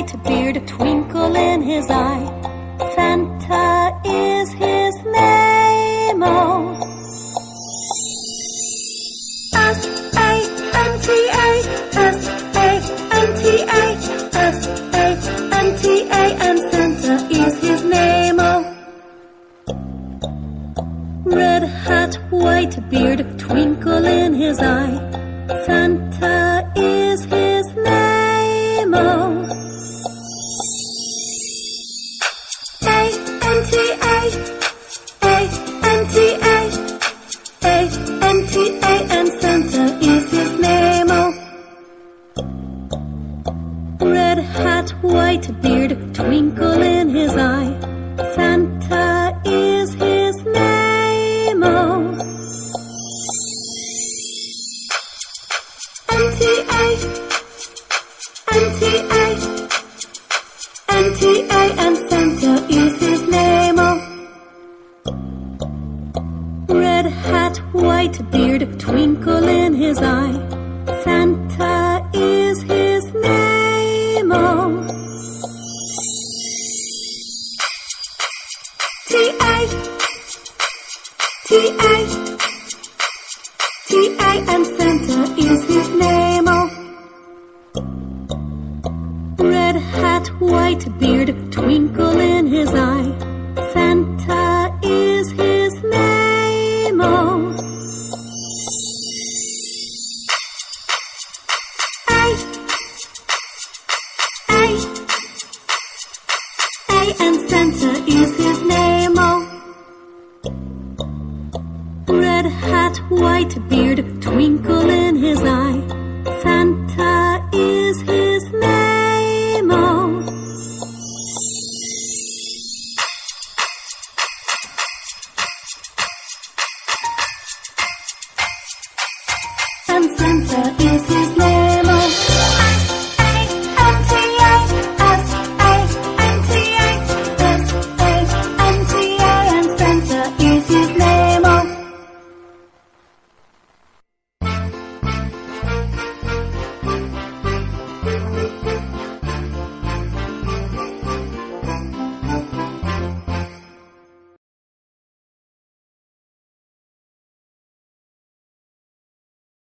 white beard, a twinkle in his eye. Santa is his name, oh. S-A-N-T-A, S-A-N-T-A, S-A-N-T-A, and Santa is his name, oh. Red hat, white beard, a twinkle in his eye. Santa is his name, oh. A-N-T-A, A-N-T-A, A-N-T-A, and Santa is his name, oh. Red hat, white beard, a twinkle in his eye. Santa is his name, oh. N-T-A, N-T-A, N-T-A, and Santa is his name, oh. Red hat, white beard, a twinkle in his eye. Santa is his name, oh. T-A, T-A, T-A, and Santa is his name, oh. Red hat, white beard, a twinkle in his eye. Santa is his name, oh. A, and Santa is his name, oh. Red hat, white beard, a twinkle